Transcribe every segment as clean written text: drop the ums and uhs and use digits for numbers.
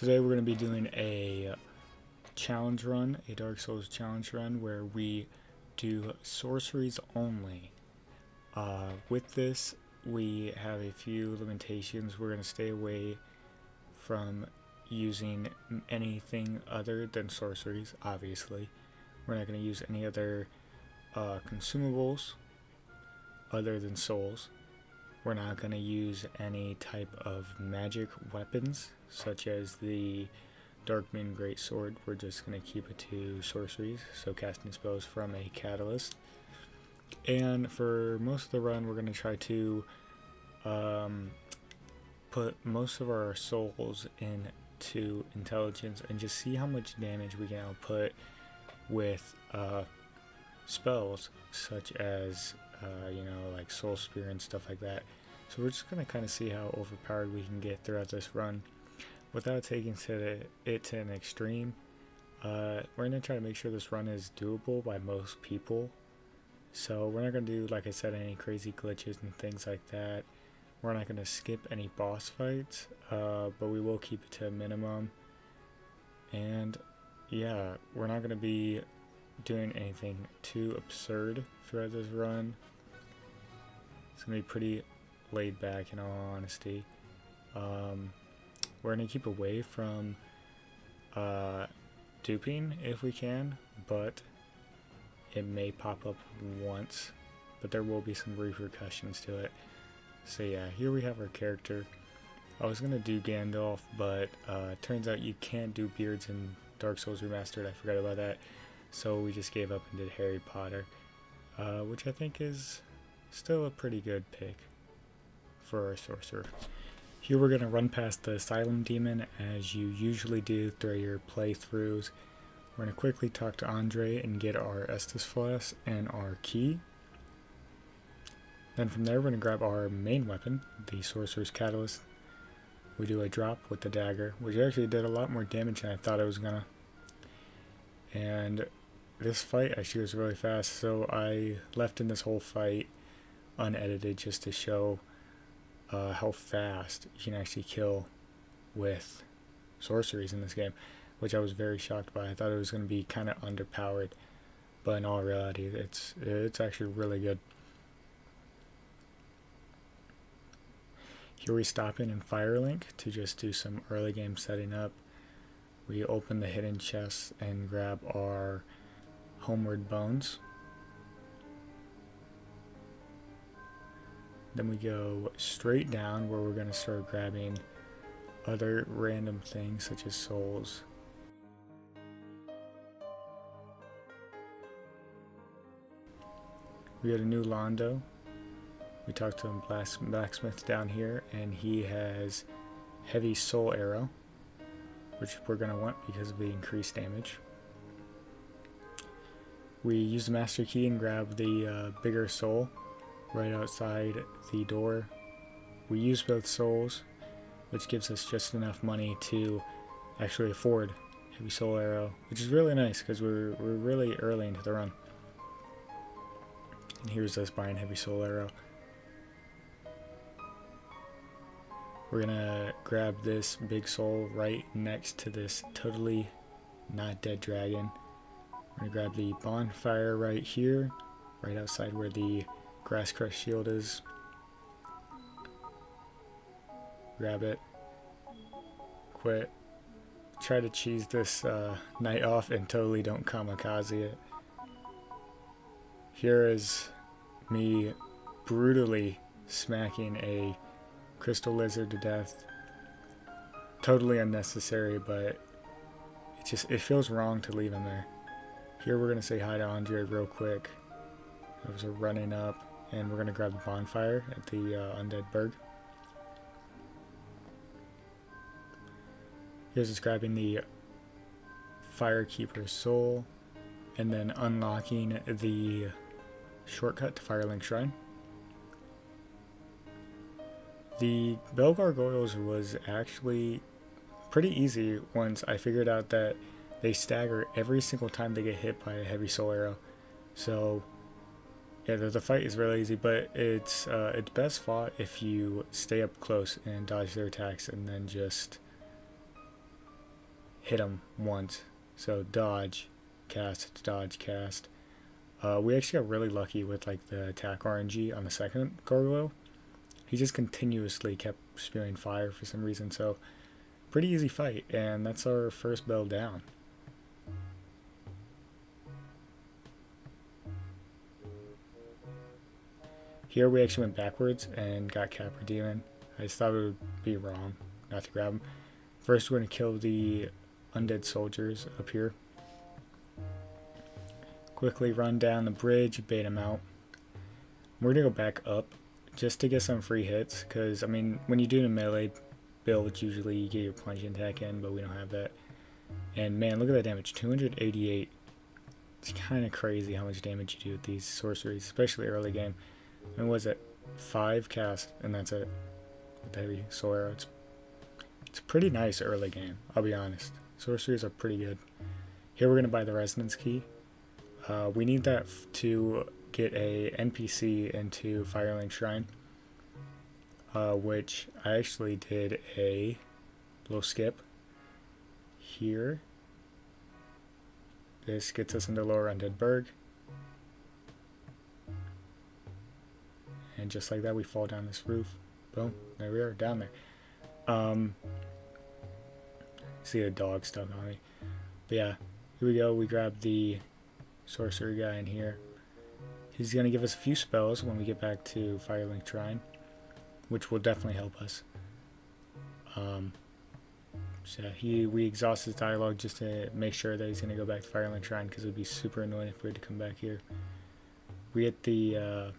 Today we're going to be doing a challenge run, a Dark Souls challenge run, where we do sorceries only. With this, we have a few limitations. We're going to stay away from using anything other than sorceries, obviously. We're not going to use any other consumables other than souls. We're not going to use any type of magic weapons, such as the Darkmoon Greatsword. We're just going to keep it to sorceries, so casting spells from a catalyst. And for most of the run, we're going to try to put most of our souls into intelligence and just see how much damage we can output with spells, such as like Soul Spear and stuff like that. So we're just going to kind of see how overpowered we can get throughout this run without taking it to an extreme. We're going to try to make sure this run is doable by most people. So we're not going to do, like I said, any crazy glitches and things like that. We're not going to skip any boss fights, but we will keep it to a minimum. And yeah, we're not going to be doing anything too absurd throughout this run. It's going to be pretty laid back, in all honesty. We're going to keep away from duping if we can, but it may pop up once, but there will be some repercussions to it. So yeah, here we have our character. I was going to do Gandalf, but turns out you can't do beards in Dark Souls Remastered. I forgot about that. So we just gave up and did Harry Potter, which I think is still a pretty good pick for our sorcerer. Here we're going to run past the Asylum Demon as you usually do through your playthroughs. We're going to quickly talk to Andre and get our Estus Flask and our key. Then from there we're going to grab our main weapon, the Sorcerer's Catalyst. We do a drop with the dagger, which actually did a lot more damage than I thought it was going to. And this fight actually was really fast, so I left in this whole fight unedited just to show how fast you can actually kill with sorceries in this game, which I was very shocked by. I thought it was going to be kind of underpowered, but in all reality, it's actually really good. Here we stop in Firelink to just do some early game setting up. We open the hidden chests and grab our Homeward Bones. Then we go straight down where we're going to start grabbing other random things such as souls. We get a new Londo. We talk to him blacksmith down here, and he has heavy soul arrow, which we're going to want because of the increased damage. We use the master key and grab the bigger soul right outside the door. We use both souls, which gives us just enough money to actually afford heavy soul arrow, which is really nice because we're really early into the run. And here's us buying heavy soul arrow. We're gonna grab this big soul right next to this totally not dead dragon. We're gonna grab the bonfire right here, right outside where the grass crush shield is. Grab it. Quit. Try to cheese this knight off and totally don't kamikaze it. Here is me brutally smacking a crystal lizard to death. Totally unnecessary, but it feels wrong to leave him there. Here we're gonna say hi to Andre real quick as we're running up, and we're gonna grab the bonfire at the Undead Burg. Here's us grabbing the Firekeeper's Soul, and then unlocking the shortcut to Firelink Shrine. The Bell Gargoyles was actually pretty easy once I figured out that they stagger every single time they get hit by a heavy soul arrow. So yeah, the fight is really easy, but it's best fought if you stay up close and dodge their attacks and then just hit him once. So dodge, cast, dodge, cast. We actually got really lucky with like the attack RNG on the second gargoyle. He just continuously kept spewing fire for some reason, so pretty easy fight, and that's our first bell down. Here we actually went backwards and got Capra Demon. I just thought it would be wrong not to grab him. First we're going to kill the undead soldiers up here. Quickly run down the bridge, bait him out. We're going to go back up just to get some free hits, because I mean when you do the melee build usually you get your plunging attack in, but we don't have that. And man, look at that damage, 288. It's kind of crazy how much damage you do with these sorceries, especially early game. And was it 5 cast and that's it with the heavy soul arrow. It's pretty nice early game, I'll be honest. Sorceries are pretty good. Here we're going to buy the resonance key. We need that to get a NPC into Firelink Shrine, which I actually did a little skip here. This gets us into Lower Undead Burg, and just like that we fall down this roof. Boom, there we are, down there. See a dog stuck on me, but yeah, here we go. We grab the sorcerer guy in here. He's going to give us a few spells when we get back to Firelink Shrine, which will definitely help us. So we exhaust his dialogue just to make sure that he's going to go back to Firelink Shrine, because it would be super annoying if we had to come back here. We get the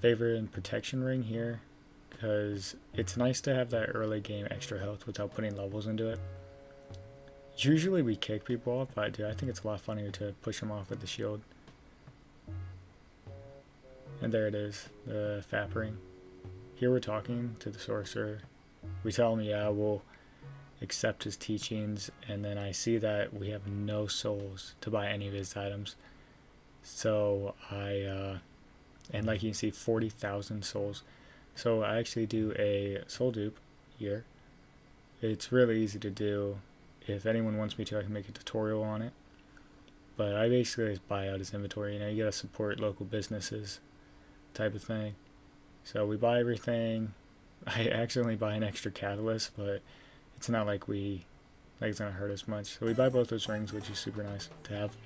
favor and protection ring here, because it's nice to have that early game extra health without putting levels into it. Usually we kick people off, but I think it's a lot funnier to push them off with the shield. And there it is, the FAP ring. Here we're talking to the sorcerer. We tell him, yeah, we'll accept his teachings, and then I see that we have no souls to buy any of his items. So and like you can see, 40,000 souls. So I actually do a soul dupe here. It's really easy to do. If anyone wants me to, I can make a tutorial on it. But I basically just buy out his inventory. You know, you gotta support local businesses type of thing. So we buy everything. I accidentally buy an extra catalyst, but it's not like it's gonna hurt us much. So we buy both those rings, which is super nice to have.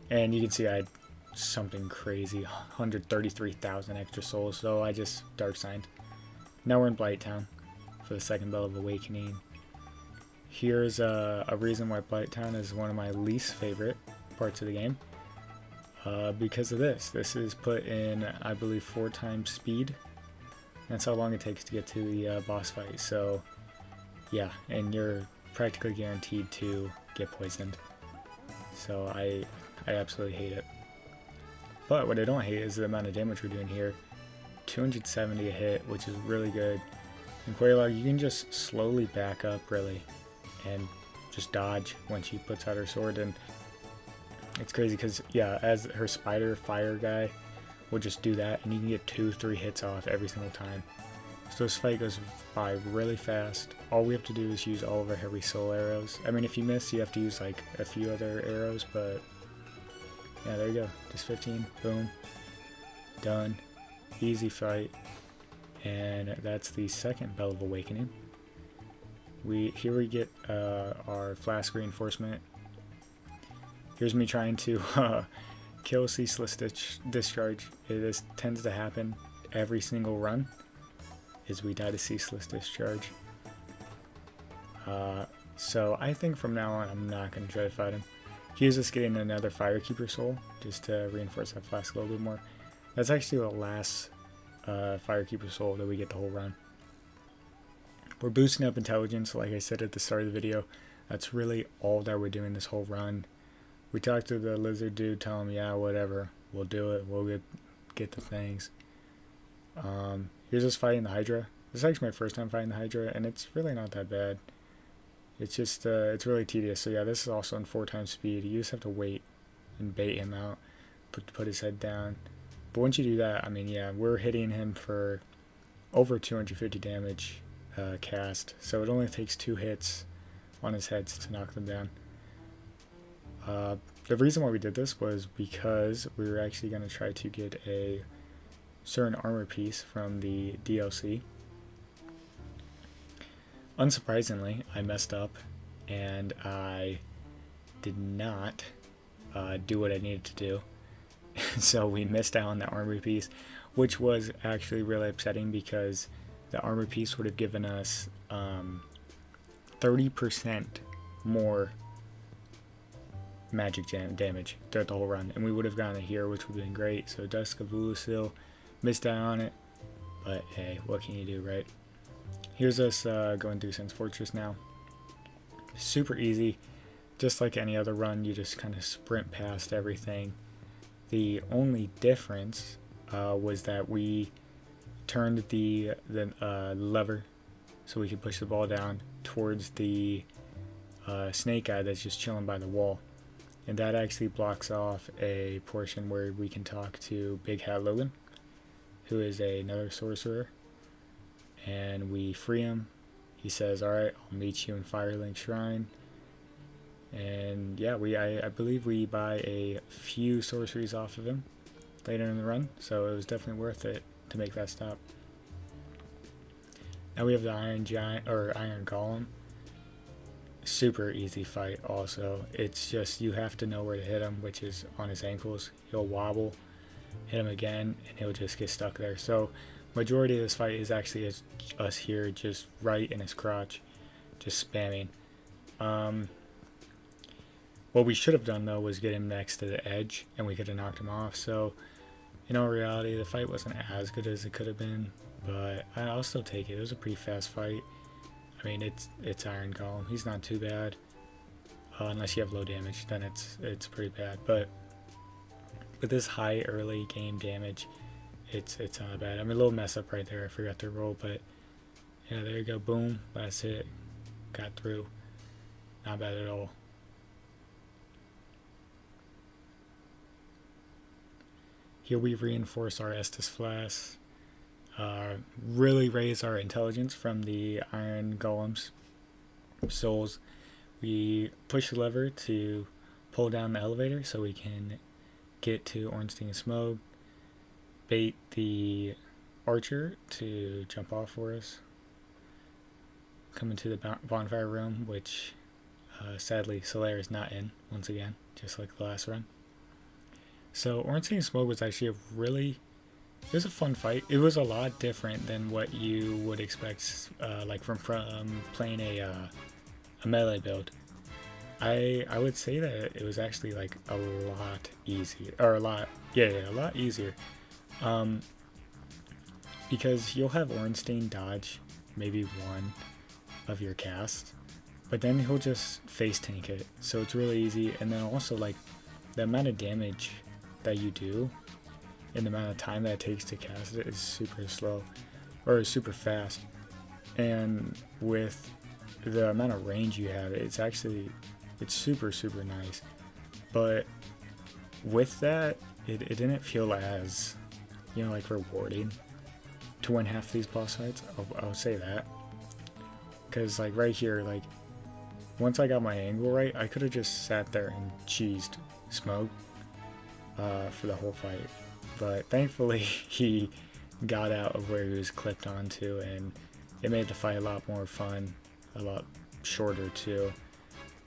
And you can see I had something crazy, 133,000 extra souls, so I just dark signed. Now we're in Blighttown for the second Bell of Awakening. Here's a reason why Blighttown is one of my least favorite parts of the game. Because of this. This is put in, I believe, 4 times speed. That's how long it takes to get to the boss fight. So, yeah, and you're practically guaranteed to get poisoned. So I absolutely hate it. But what I don't hate is the amount of damage we're doing here. 270 a hit, which is really good. In Quelaag, you can just slowly back up, really, and just dodge when she puts out her sword. And it's crazy because, yeah, as her spider fire guy will just do that, and you can get 2-3 hits off every single time. So this fight goes by really fast. All we have to do is use all of our heavy soul arrows. I mean, if you miss, you have to use like a few other arrows, but yeah, there you go. Just 15, boom, done. Easy fight. And that's the second Bell of Awakening. Here we get our flask reinforcement. Here's me trying to kill Ceaseless Discharge. This tends to happen every single run, is we die to Ceaseless Discharge. So I think from now on I'm not going to try to fight him. Here's us getting another Firekeeper soul, just to reinforce that flask a little bit more. That's actually the last Firekeeper soul that we get the whole run. We're boosting up intelligence, like I said at the start of the video. That's really all that we're doing this whole run. We talked to the lizard dude, tell him, yeah, whatever, we'll do it, we'll get the things. Here's us fighting the Hydra. This is actually my first time fighting the Hydra, and it's really not that bad. It's just, it's really tedious. So yeah, this is also in 4 times speed. You just have to wait and bait him out, put his head down. But once you do that, I mean, yeah, we're hitting him for over 250 damage cast, so it only takes 2 hits on his heads to knock them down. The reason why we did this was because we were actually going to try to get a certain armor piece from the DLC. Unsurprisingly, I messed up and I did not do what I needed to do. So we missed out on the armor piece, which was actually really upsetting because the armor piece would have given us 30% more magic damage throughout the whole run, and we would have gotten it here, which would have been great. So Dusk of Ulusil, missed out on it, but hey, what can you do, right? Here's us going through Sense Fortress now. Super easy, just like any other run. You just kind of sprint past everything. The only difference was that we turned the lever so we could push the ball down towards the snake guy that's just chilling by the wall. And that actually blocks off a portion where we can talk to Big Hat Logan, who is another sorcerer. And we free him. He says, alright, I'll meet you in Firelink Shrine. And yeah, I believe we buy a few sorceries off of him later in the run, so it was definitely worth it to make that stop. Now we have the Iron Golem. Super easy fight also. It's just you have to know where to hit him, which is on his ankles. He'll wobble, hit him again, and he'll just get stuck there. So majority of this fight is actually us here just right in his crotch, just spamming. What we should have done though was get him next to the edge and we could have knocked him off. So in all reality, the fight wasn't as good as it could have been, but I'll still take it. It was a pretty fast fight. I mean, it's Iron Golem. He's not too bad, unless you have low damage, then it's pretty bad. But with this high early game damage, it's not bad. I mean, a little mess up right there. I forgot to roll, but yeah, there you go. Boom, that's it. Got through. Not bad at all. Here we reinforce our Estus Flask. Really raise our intelligence from the Iron Golem's souls. We push the lever to pull down the elevator so we can get to Ornstein and Smough. Bait the archer to jump off for us. Come into the bonfire room, which sadly Solaire is not in once again, just like the last run. So Ornstein and Smough was actually it was a fun fight. It was a lot different than what you would expect, like from playing a melee build. I would say that it was actually like a lot easier, or a lot easier. Because you'll have Ornstein dodge maybe one of your casts, but then he'll just face tank it, so it's really easy. And then also like the amount of damage that you do and the amount of time that it takes to cast it is super slow, or super fast. And with the amount of range you have, it's super nice. But with that, it didn't feel as, like rewarding to win half these boss fights. I'll say that, because like right here, like once I got my angle right, I could have just sat there and cheesed Smough for the whole fight. But thankfully he got out of where he was clipped onto, and it made the fight a lot more fun, a lot shorter too.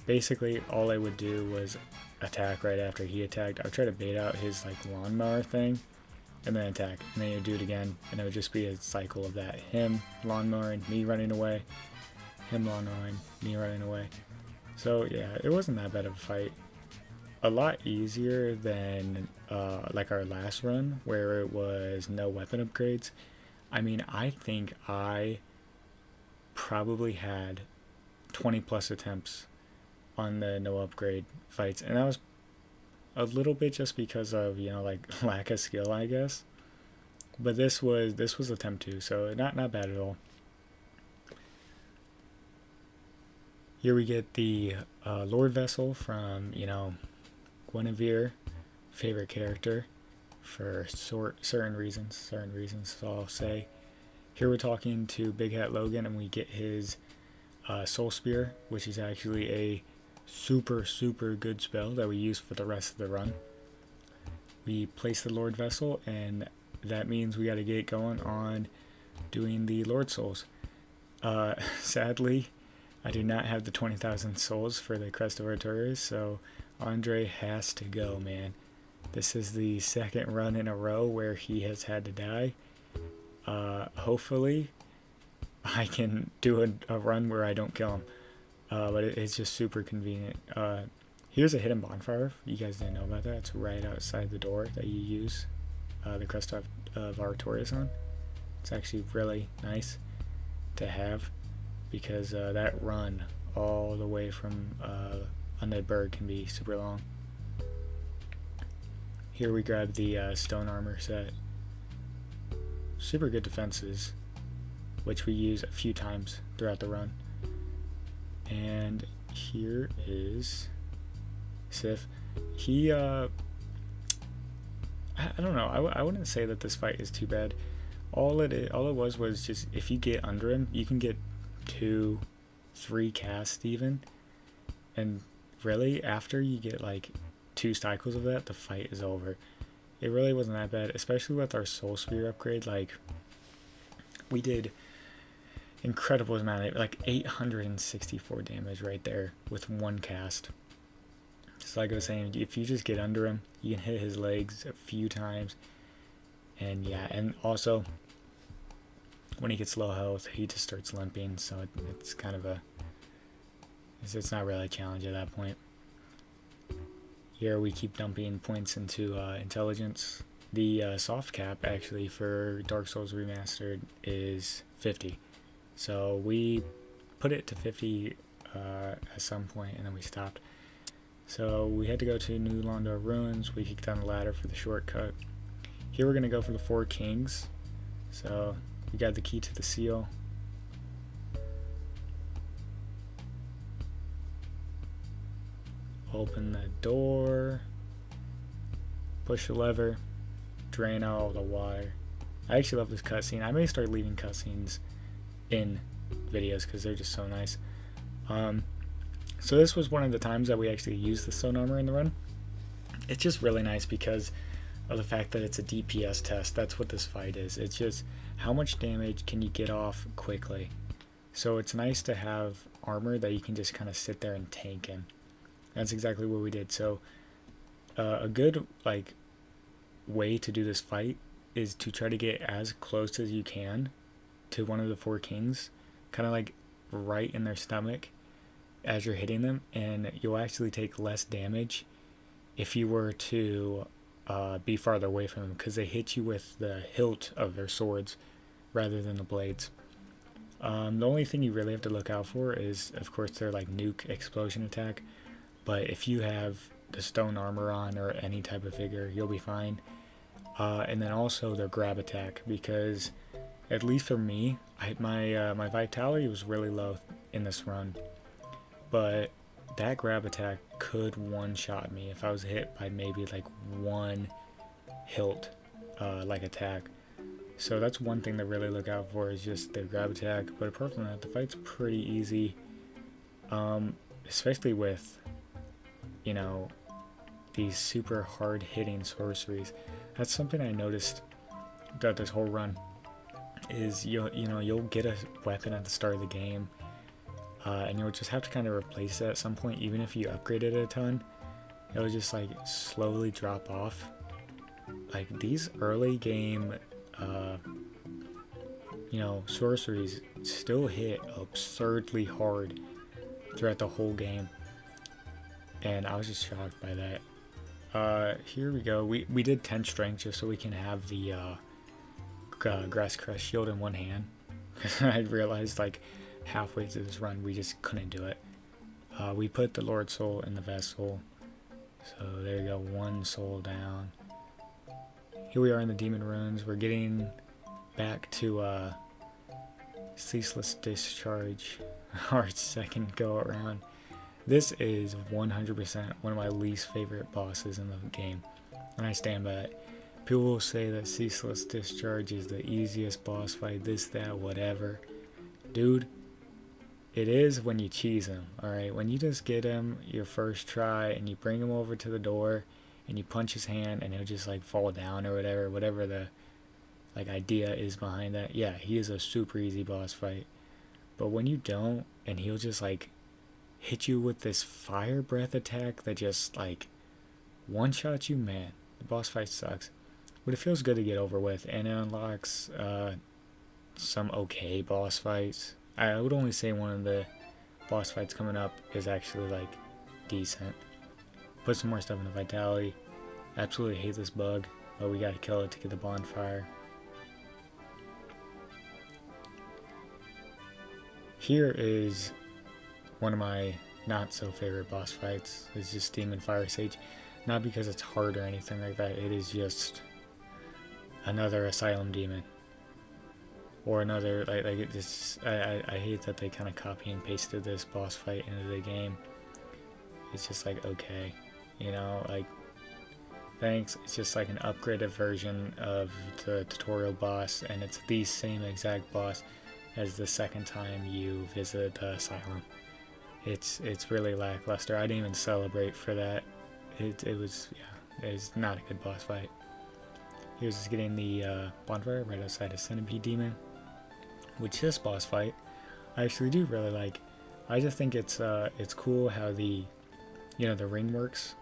Basically all I would do was attack right after he attacked. I would try to bait out his like lawnmower thing and then attack, and then you'd do it again, and it would just be a cycle of that. Him lawnmowing, me running away, him lawnmowing, me running away. So yeah, it wasn't that bad of a fight. A lot easier than like our last run where it was no weapon upgrades. I mean, I think I probably had 20 plus attempts on the no upgrade fights, and that was a little bit just because of like lack of skill, I guess. But this was attempt 2, so not bad at all. Here we get the Lord Vessel from Guinevere, favorite character for certain reasons, so I'll say. Here we're talking to Big Hat Logan, and we get his Soul Spear, which is actually a super good spell that we use for the rest of the run. We place the Lord Vessel, and that means we got to get going on doing the Lord Souls. Sadly, I do not have the 20,000 souls for the Crest of Artorias, so Andre has to go, man. This is the second run in a row where he has had to die. Hopefully, I can do a run where I don't kill him. But it's just super convenient. Here's a hidden bonfire. You guys didn't know about that. It's right outside the door that you use the Crest of Artorias on. It's actually really nice to have because that run all the way from Undead Burg can be super long. Here we grab the stone armor set. Super good defenses, which we use a few times throughout the run. And here is Seath. He, I don't know. I wouldn't say that this fight is too bad. All it was just if you get under him, you can get 2, 3 casts even. And really, after you get like 2 cycles of that, the fight is over. It really wasn't that bad, especially with our Soul Spear upgrade. Like, we did incredible amount of, like 864 damage right there with 1 cast. Just like I was saying, if you just get under him, you can hit his legs a few times. And yeah, and also, when he gets low health, he just starts limping, so it's kind of it's not really a challenge at that point. Here we keep dumping points into intelligence. The soft cap actually for Dark Souls Remastered is 50. So we put it to 50 at some point and then we stopped. So we had to go to New Londo Ruins. We kicked down the ladder for the shortcut. Here we're going to go for the 4 kings. So we got the key to the seal. Open the door, push the lever, drain out all the water. I actually love this cutscene. I may start leaving cutscenes in videos because they're just so nice. So this was one of the times that we actually used the stone armor in the run. It's just really nice because of the fact that it's a DPS test. That's what this fight is. It's just how much damage can you get off quickly. So it's nice to have armor that you can just kind of sit there and tank in. That's exactly what we did. So a good way to do this fight is to try to get as close as you can to one of the 4 kings, kind of like right in their stomach as you're hitting them, and you'll actually take less damage if you were to be farther away from them, because they hit you with the hilt of their swords rather than the blades. The only thing you really have to look out for is, of course, their nuke explosion attack. But if you have the stone armor on or any type of figure, you'll be fine. And then also their grab attack, because at least for me, my vitality was really low in this run. But that grab attack could one-shot me if I was hit by maybe 1 hilt attack. So that's one thing to really look out for, is just their grab attack. But apart from that, the fight's pretty easy. Especially with these super hard hitting sorceries. That's something I noticed throughout this whole run, is you'll get a weapon at the start of the game, and you'll just have to kind of replace it at some point. Even if you upgrade it a ton, it'll just slowly drop off. These early game sorceries still hit absurdly hard throughout the whole game. And I was just shocked by that. Here we go. We did 10 strength just so we can have the Grass Crest shield in one hand. Because I realized halfway through this run we just couldn't do it. We put the Lord Soul in the vessel. So there you go, 1 soul down. Here we are in the Demon Ruins. We're getting back to Ceaseless Discharge, our second go around. This is 100% one of my least favorite bosses in the game, and I stand by it. people will say that Ceaseless Discharge is the easiest boss fight, this, that, whatever. Dude, it is when you cheese him, alright? When you just get him your first try and you bring him over to the door and you punch his hand and he'll just like fall down or whatever the like idea is behind that. Yeah, he is a super easy boss fight. But when you don't and he'll just like hit you with this fire breath attack that just like one-shots you, man, the boss fight sucks. But it feels good to get over with, and it unlocks some okay boss fights. I would only say one of the boss fights coming up is actually like decent. Put some more stuff into Vitality. Absolutely hate this bug, but we gotta kill it to get the bonfire. Here is one of my not so favorite boss fights. It's just Demon Fire Sage. Not because it's hard or anything like that. It is just another Asylum Demon. Or another, like it just, I hate that they kind of copy and pasted this boss fight into the game. It's just like, okay, you know, like, thanks. It's just like an upgraded version of the tutorial boss, and it's the same exact boss as the second time you visit the Asylum. It's really lackluster. I didn't even celebrate for that. It was, yeah, it's not a good boss fight. Here's just getting the bonfire right outside of Centipede Demon, which this boss fight I actually do really like. I just think it's cool how the ring works.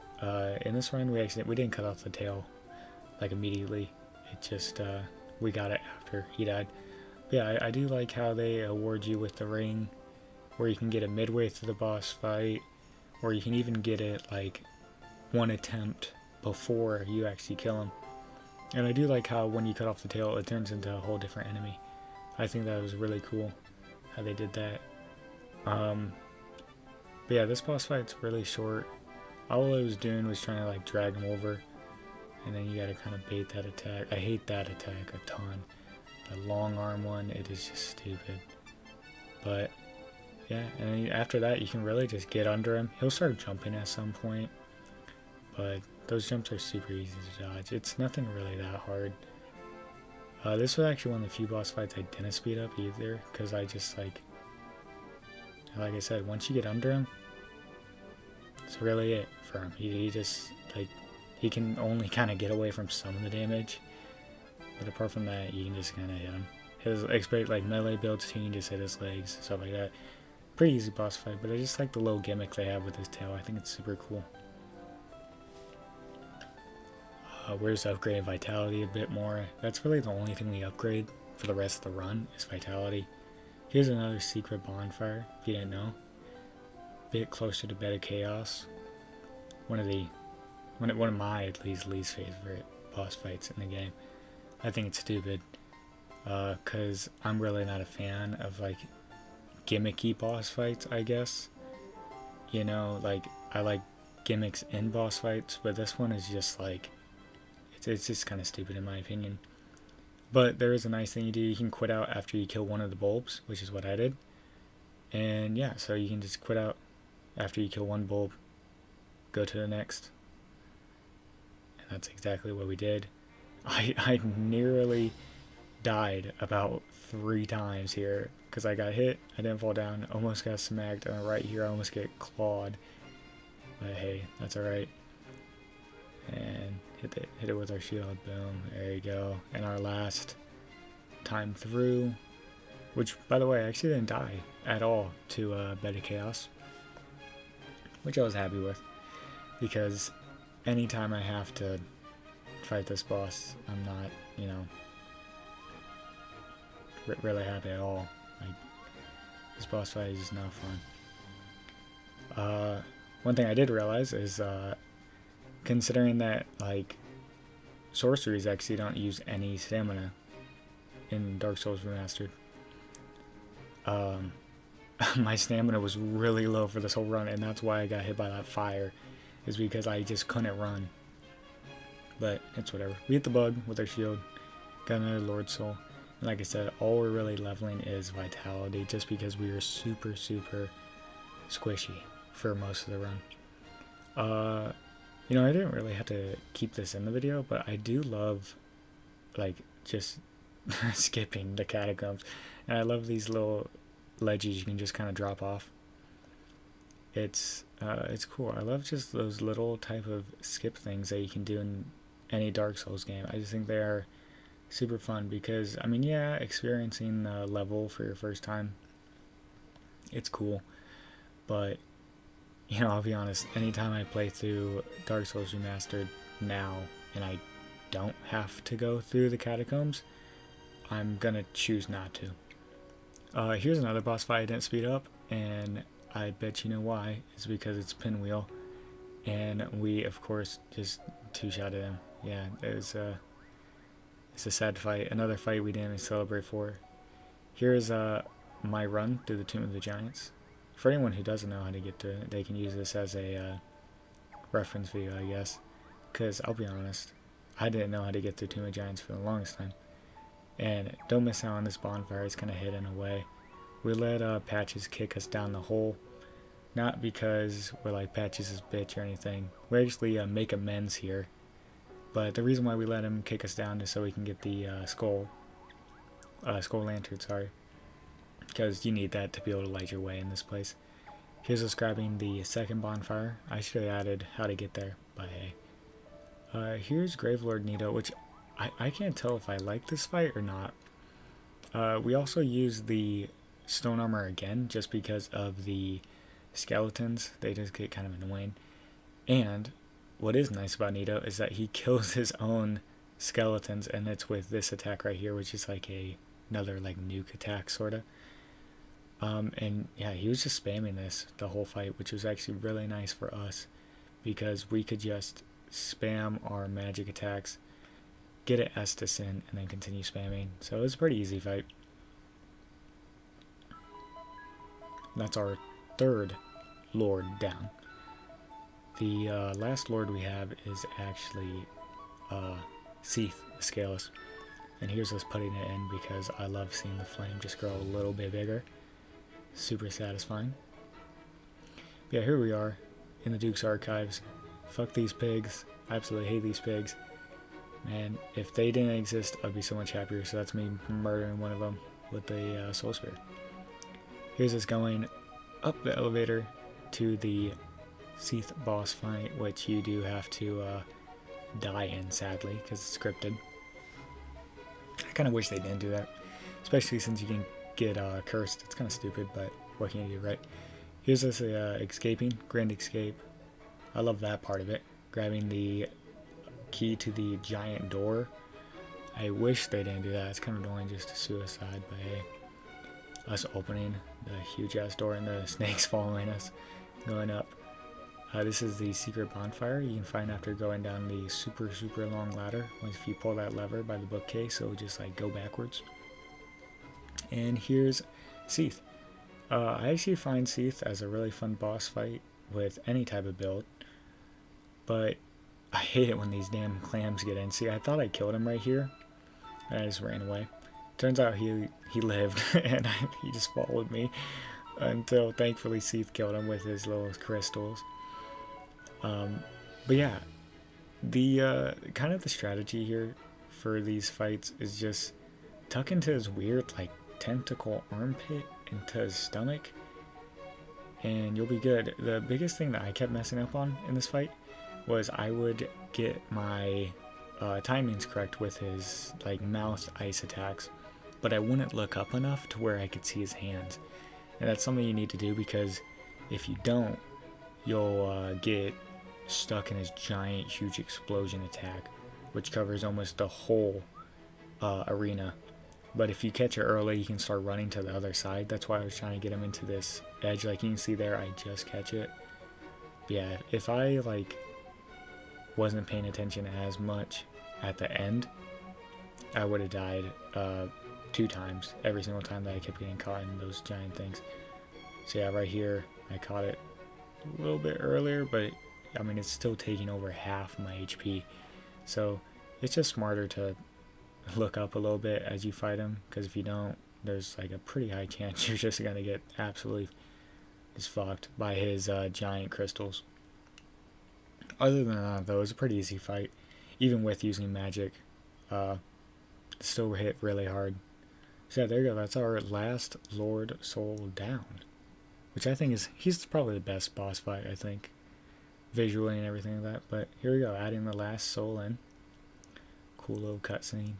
In this run we didn't cut off the tail like immediately. It just we got it after he died. But yeah, I do like how they award you with the ring, where you can get it midway through the boss fight, or you can even get it like one attempt before you actually kill him. And I do like how when you cut off the tail, it turns into a whole different enemy. I think that was really cool how they did that. But yeah, this boss fight's really short. All I was doing was trying to like drag him over, and then you gotta kind of bait that attack. I hate that attack a ton. The long arm one, it is just stupid. But yeah, and then after that you can really just get under him. He'll start jumping at some point, but those jumps are super easy to dodge. It's nothing really that hard. This was actually one of the few boss fights I didn't speed up either, because I just like I said, once you get under him, that's really it for him. He just like, he can only kind of get away from some of the damage, but apart from that, you can just kind of hit him. His expect like melee builds too, you can just hit his legs, stuff like that. Pretty easy boss fight, but I just like the little gimmick they have with his tail. I think it's super cool. We're just upgrading Vitality a bit more. That's really the only thing we upgrade for the rest of the run is Vitality. Here's another secret bonfire, if you didn't know. Bit closer to Bed of Chaos. One of my at least favorite boss fights in the game. I think it's stupid, cause I'm really not a fan of like gimmicky boss fights, I guess. You know, like I like gimmicks in boss fights, but this one is just like, it's just kind of stupid in my opinion. But there is a nice thing you do. You can quit out after you kill one of the bulbs, which is what I did. And yeah, so you can just quit out after you kill one bulb, go to the next. And that's exactly what we did. I nearly died about 3 times here because I got hit, I didn't fall down, almost got smacked, and right here I almost get clawed. But hey, that's alright. And hit it with our shield. Boom, there you go. And our last time through, which by the way I actually didn't die at all to Bed of Chaos, which I was happy with, because anytime I have to fight this boss, I'm not, you know, really happy at all. Like, this boss fight is just not fun. One thing I did realize is considering that like Sorceries actually don't use any stamina in Dark Souls Remastered, my stamina was really low for this whole run, and that's why I got hit by that fire, is because I just couldn't run. But it's whatever. We hit the bug with our shield, got another Lord Soul, and like I said, all we're really leveling is Vitality, just because we are super squishy for most of the run. You know, I didn't really have to keep this in the video, but I do love, like, just skipping the catacombs. And I love these little ledges you can just kind of drop off. It's cool. I love just those little type of skip things that you can do in any Dark Souls game. I just think they are super fun because, I mean, yeah, experiencing the level for your first time, it's cool. But, you know, I'll be honest, anytime I play through Dark Souls Remastered now and I don't have to go through the catacombs, I'm gonna choose not to. Here's another boss fight I didn't speed up, and I bet you know why. It's because it's Pinwheel, and we, of course, just two-shotted him. Yeah, it's a sad fight. Another fight we didn't even celebrate for. Here's my run through the Tomb of the Giants. For anyone who doesn't know how to get to it, they can use this as a reference video, I guess. Because, I'll be honest, I didn't know how to get through Tomb of Giants for the longest time. And don't miss out on this bonfire, it's kind of hidden away. We let Patches kick us down the hole. Not because we're like Patches' bitch or anything. We actually make amends here. But the reason why we let him kick us down is so we can get the skull lantern, sorry. Because you need that to be able to light your way in this place. Here's us grabbing the second bonfire. I should have added how to get there, but hey. Here's Gravelord Nito, which I can't tell if I like this fight or not. We also use the stone armor again, just because of the skeletons. They just get kind of annoying. And what is nice about Nito is that he kills his own skeletons, and it's with this attack right here, which is like another like nuke attack, sorta. And yeah, he was just spamming this the whole fight, which was actually really nice for us, because we could just spam our magic attacks, get it Estus in, and then continue spamming. So it was a pretty easy fight. That's our third Lord down. The last Lord we have is actually Seath, the Scaleless. And here's us putting it in because I love seeing the flame just grow a little bit bigger. Super satisfying. But yeah, here we are in the Duke's Archives. Fuck these pigs. I absolutely hate these pigs. Man, if they didn't exist, I'd be so much happier. So that's me murdering one of them with a soul spear. Here's us going up the elevator to the Seath boss fight, which you do have to die in, sadly, because it's scripted. I kind of wish they didn't do that, especially since you can get cursed. It's kind of stupid, but what can you do, right? Here's us escaping, grand escape. I love that part of it. Grabbing the key to the giant door. I wish they didn't do that. It's kind of annoying, just a suicide, but hey. Us opening the huge ass door and the snakes following us, going up. This is the secret bonfire you can find after going down the super long ladder. Once if you pull that lever by the bookcase, it'll just like go backwards. And here's Seath. I actually find Seath as a really fun boss fight with any type of build, but I hate it when these damn clams get in. See, I thought I killed him right here, and I just ran away. Turns out he lived, and he just followed me until thankfully Seath killed him with his little crystals. But yeah, the kind of the strategy here for these fights is just tuck into his weird like tentacle armpit into his stomach, and you'll be good. The biggest thing that I kept messing up on in this fight was I would get my timings correct with his like mouth ice attacks, but I wouldn't look up enough to where I could see his hands. And that's something you need to do, because if you don't, you'll get stuck in his giant huge explosion attack, which covers almost the whole arena. But if you catch it early, you can start running to the other side. That's why I was trying to get him into this edge. Like you can see there, I just catch it. But yeah, if I like wasn't paying attention as much at the end, I would have died 2 times every single time that I kept getting caught in those giant things. So yeah, right here I caught it a little bit earlier, but I mean it's still taking over half my HP. So it's just smarter to look up a little bit as you fight him, because if you don't, there's like a pretty high chance you're just gonna get absolutely just fucked by his giant crystals. Other than that, though, it was a pretty easy fight. Even with using magic, still hit really hard. So yeah, there you go. That's our last Lord Soul down. Which I think he's probably the best boss fight, I think. Visually and everything like that. But here we go, adding the last soul in. Cool little cutscene.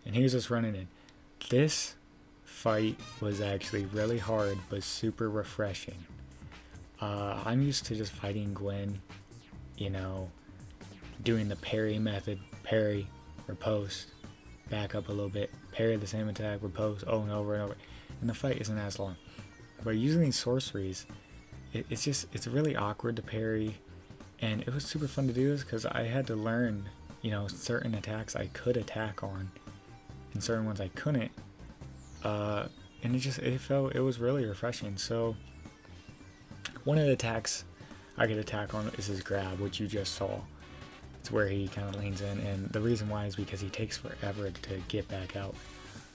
And here's us running in. This fight was actually really hard, but super refreshing. I'm used to just fighting Gwyn, you know, doing the parry method, parry, riposte, back up a little bit, parry the same attack, riposte, over and over and over, and the fight isn't as long. But using these sorceries, it's really awkward to parry, and it was super fun to do this because I had to learn, you know, certain attacks I could attack on, and certain ones I couldn't, and it was really refreshing. So one of the attacks I could attack on is his grab, which you just saw. It's where he kind of leans in, and the reason why is because he takes forever to get back out.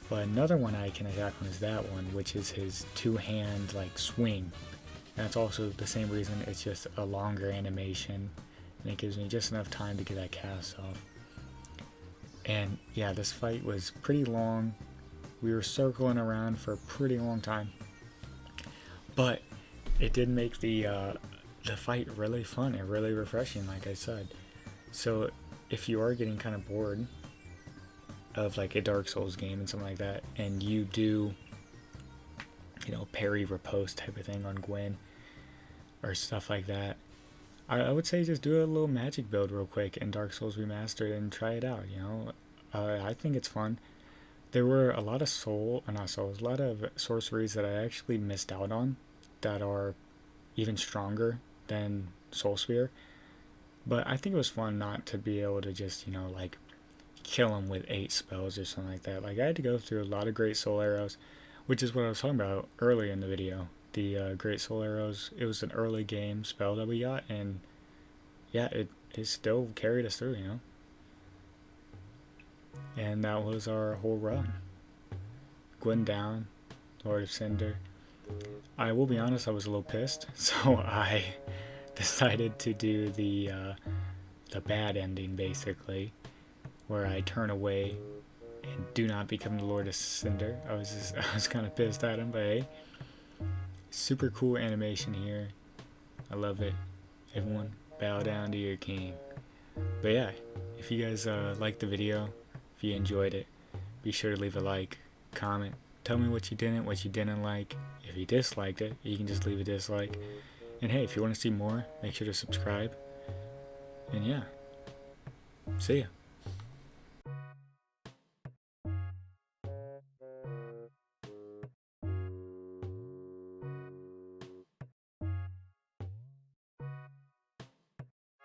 But another one I can attack on is that one, which is his two-hand like swing. That's also the same reason, it's just a longer animation, and it gives me just enough time to get that cast off. And yeah, this fight was pretty long. We were circling around for a pretty long time, but it did make the fight really fun and really refreshing, like I said. So if you are getting kind of bored of like a Dark Souls game and something like that, and you do, you know, parry riposte type of thing on Gwyn or stuff like that, I would say just do a little magic build real quick in Dark Souls Remastered and try it out. You know, I think it's fun. There were a lot of a lot of sorceries that I actually missed out on that are even stronger than Soul Sphere. But I think it was fun not to be able to just, you know, like kill him with 8 spells or something like that. Like I had to go through a lot of Great Soul Arrows, which is what I was talking about earlier in the video. The Great Soul Arrows, it was an early game spell that we got, and yeah, it still carried us through, you know. And that was our whole run. Gwyn down, Lord of Cinder. I will be honest, I was a little pissed, so I decided to do the bad ending, basically, where I turn away and do not become the Lord of Cinder. I was kind of pissed at him, but hey, super cool animation here. I love it. Everyone, bow down to your king. But yeah, if you guys liked the video, if you enjoyed it, be sure to leave a like, comment, tell me what you didn't like. If you disliked it, you can just leave a dislike. And hey, if you want to see more, make sure to subscribe. And yeah, see ya.